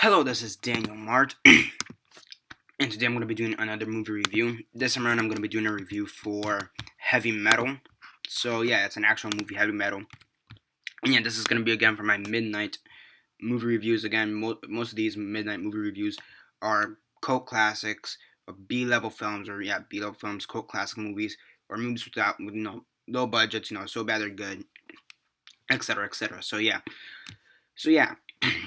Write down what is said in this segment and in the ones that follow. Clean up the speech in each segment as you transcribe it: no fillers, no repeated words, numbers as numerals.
Hello, this is Daniel Mart, and today I'm going to be doing another movie review. This time around, I'm going to be doing a review for Heavy Metal. So, yeah, it's an actual movie, Heavy Metal. And yeah, this is going to be again for my midnight movie reviews. Again, most of these midnight movie reviews are cult classics, or B-level films, or yeah, B-level films, cult classic movies, or movies with low budgets, so bad they're good, etc., etc. So yeah,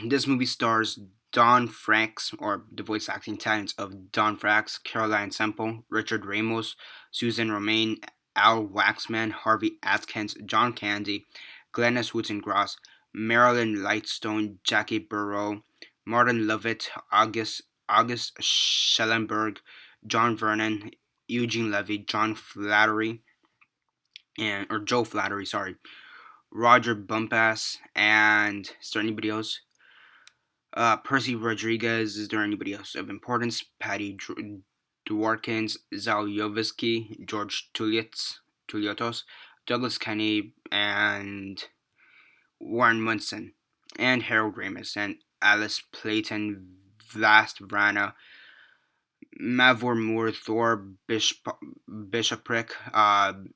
this movie stars Don Franks, or the voice acting talents of Don Franks, Caroline Semple, Richard Ramos, Susan Romaine, Al Waxman, Harvey Atkins, John Candy, Glennis Wooten-Gross, Marilyn Lightstone, Jackie Burrow, Martin Lovett, August Schellenberg, John Vernon, Eugene Levy, John Flattery, or Joe Flattery, sorry, Roger Bumpass, and is there anybody else? Percy Rodriguez. Is there anybody else of importance? Patty Dworkins, Zaliovisky, George Tuliotos, Douglas Kenny, and Warren Munson, and Harold Ramis, and Alice Playton, Vlast Vrana, Mavor Moore, Thor Bishoprick,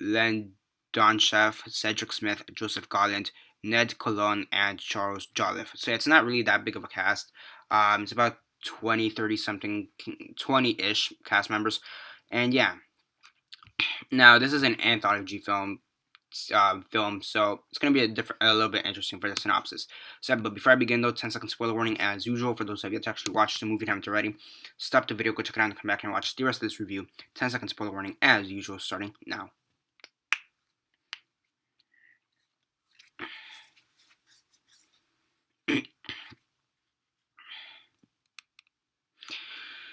Len Donchef, Cedric Smith, Joseph Garland, Ned Colon, and Charles Jolliffe. So it's not really that big of a cast. It's about 20, 30 something, 20-ish cast members. And yeah, now this is an anthology film, so it's gonna be a little bit interesting for the synopsis. So, but before I begin, though, 10-second spoiler warning as usual for those of you that actually watched the movie and haven't already. Stop the video, go check it out, and come back and watch the rest of this review. 10-second spoiler warning as usual, starting now.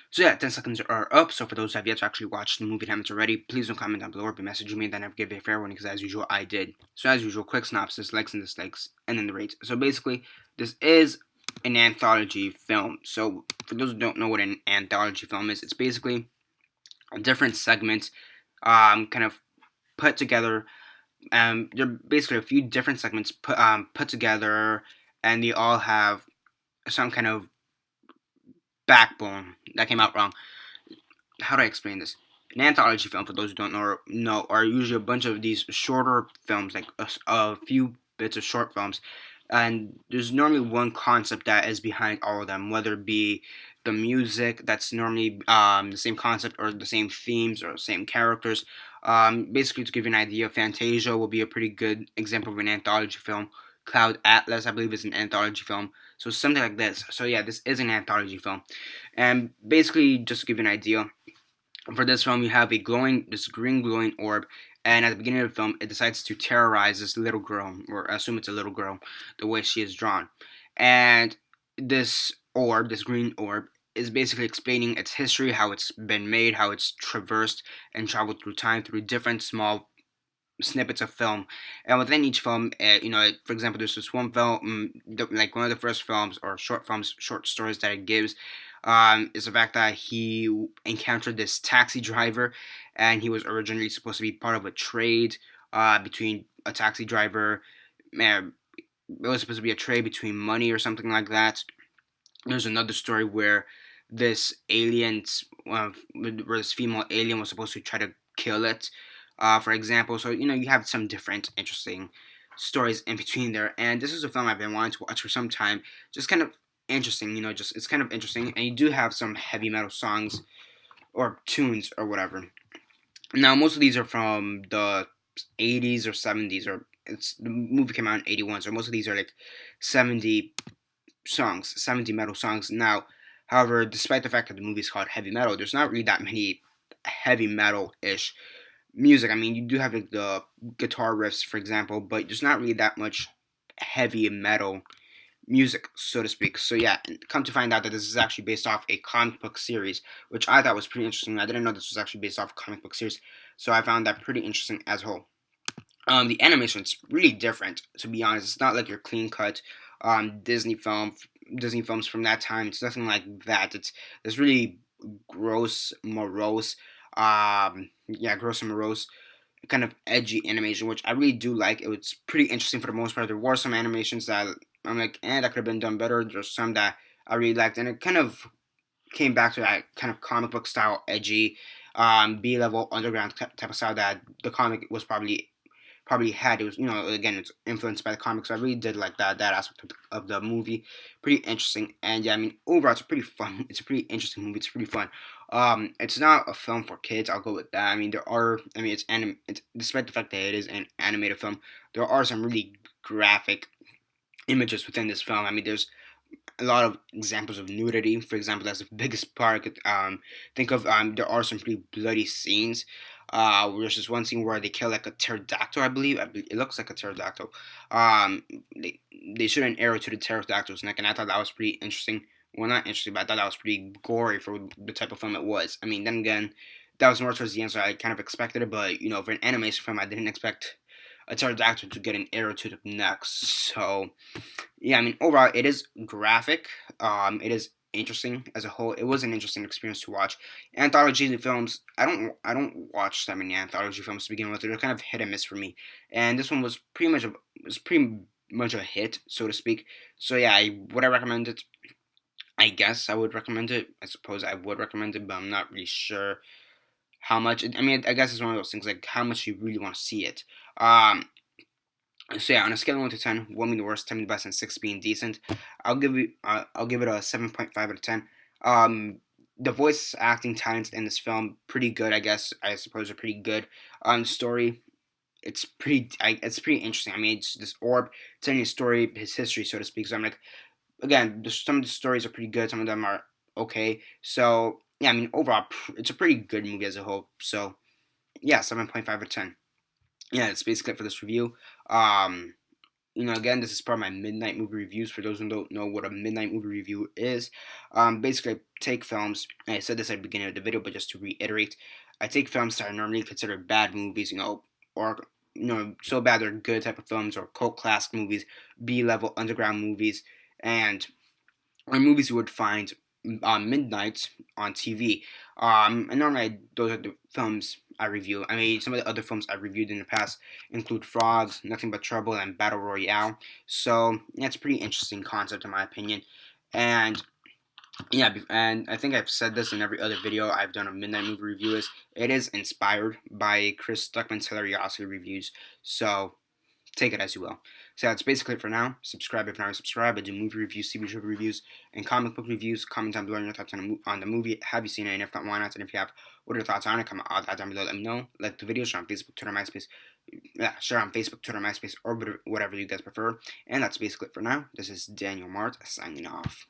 So yeah, 10 seconds are up. So for those who have yet to actually watch the movie and haven't already, please don't comment down below or be messaging me, and then I'll give you a fair warning because as usual I did. So as usual, quick synopsis, likes and dislikes, and then the rates. So basically, this is an anthology film. So for those who don't know what an anthology film is, it's basically different segments, kind of put together. They're basically a few different segments put together, and they all have some kind of backbone. That came out wrong. How do I explain this? An anthology film, for those who don't know, are usually a bunch of these shorter films, like a few bits of short films, and there's normally one concept that is behind all of them, whether it be the music that's normally the same concept or the same themes or the same characters. Basically, to give you an idea, Fantasia will be a pretty good example of an anthology film. Cloud Atlas, I believe, is an anthology film. So something like this. So yeah, this is an anthology film, and basically, just to give you an idea, for this film, you have this green glowing orb, and at the beginning of the film, it decides to terrorize this little girl, or I assume it's a little girl, the way she is drawn. And this orb, this green orb, is basically explaining its history, how it's been made, how it's traversed and traveled through time through different small snippets of film, and within each film, for example, there's this one film, like one of the first films or short stories that it gives, is the fact that he encountered this taxi driver, and he was originally supposed to be part of a trade between a taxi driver. It was supposed to be a trade between money or something like that. There's another story where this where this female alien was supposed to try to kill it, for example. So you have some different interesting stories in between there, and this is a film I've been wanting to watch for some time. Just kind of interesting, just it's kind of interesting, and you do have some heavy metal songs or tunes or whatever. Now most of these are from the 80s or 70s, or the movie came out in 81, so most of these are like 70 songs, 70 metal songs. Now, however, despite the fact that the movie is called heavy metal, there's not really that many heavy metal-ish music. I mean, you do have like the guitar riffs, for example, but there's not really that much heavy metal music, so to speak. So yeah, come to find out that this is actually based off a comic book series, which I thought was pretty interesting. I didn't know this was actually based off a comic book series, so I found that pretty interesting as a whole. The animation's really different, to be honest. It's not like your clean cut Disney films from that time. It's nothing like that. It's really gross, morose. Gross and morose, kind of edgy animation, which I really do like. It was pretty interesting for the most part. There were some animations that I'm like, that could have been done better. There's some that I really liked, and it kind of came back to that kind of comic book style, edgy, B-level underground type of style that the comic was probably had. It was, again, it's influenced by the comics. So I really did like that aspect of the movie. Pretty interesting, and yeah, I mean, overall, it's a pretty fun. It's a pretty interesting movie. It's pretty fun. It's not a film for kids. I'll go with that. I mean, It's despite the fact that it is an animated film, there are some really graphic images within this film. I mean, there's a lot of examples of nudity. For example, that's the biggest part I could think of. There are some pretty bloody scenes. There's this one scene where they kill like a pterodactyl, I believe. It looks like a pterodactyl. Um, they, they shoot an arrow to the pterodactyl's neck, and I thought that was pretty interesting. Well, not interesting, but I thought that was pretty gory for the type of film it was. I mean, then again, that was more towards the end, so I kind of expected it, but for an animation film, I didn't expect a pterodactyl to get an arrow to the neck. So, yeah, I mean, overall, it is graphic. It is interesting as a whole. It was an interesting experience to watch. Anthology films, I don't watch that many anthology films to begin with. They're kind of hit and miss for me. And this one was pretty much a hit, so to speak. So yeah, would I recommend it? I guess I would recommend it. I suppose I would recommend it, but I'm not really sure how much. I mean, I guess it's one of those things like how much you really want to see it. Um, so yeah, on a scale of 1 to 10, 1 being the worst, 10 being the best, and 6 being decent, I'll give it a 7.5 out of 10. The voice acting talents in this film pretty good, I guess. I suppose are pretty good. Story, it's pretty interesting. I mean, it's this orb telling his story, his history, so to speak. So I'm like, again, some of the stories are pretty good. Some of them are okay. So yeah, I mean, overall, it's a pretty good movie as a whole. So yeah, 7.5 out of 10. Yeah, that's basically it for this review. Um, again, this is part of my midnight movie reviews. For those who don't know what a midnight movie review is, basically, I take films. And I said this at the beginning of the video, but just to reiterate, I take films that are normally considered bad movies, or so bad they're good type of films, or cult classic movies, B-level underground movies, and or movies you would find on midnight on TV. And normally those are the films I review. I mean, some of the other films I reviewed in the past include Frogs, Nothing But Trouble, and Battle Royale. So yeah, it's a pretty interesting concept in my opinion. And yeah, and I think I've said this in every other video I've done a midnight movie review. It is inspired by Chris Stuckman's Hilariosity reviews. So take it as you will. So that's basically it for now. Subscribe if you're not subscribed. I do movie reviews, TV show reviews, and comic book reviews. Comment down below your thoughts on the movie. Have you seen it? And if not, why not? And if you have, what are your thoughts on it? Comment all that down below. Let me know. Like the video, share on Facebook, Twitter, MySpace. Yeah, share on Facebook, Twitter, MySpace, or whatever you guys prefer. And that's basically it for now. This is Daniel Mart signing off.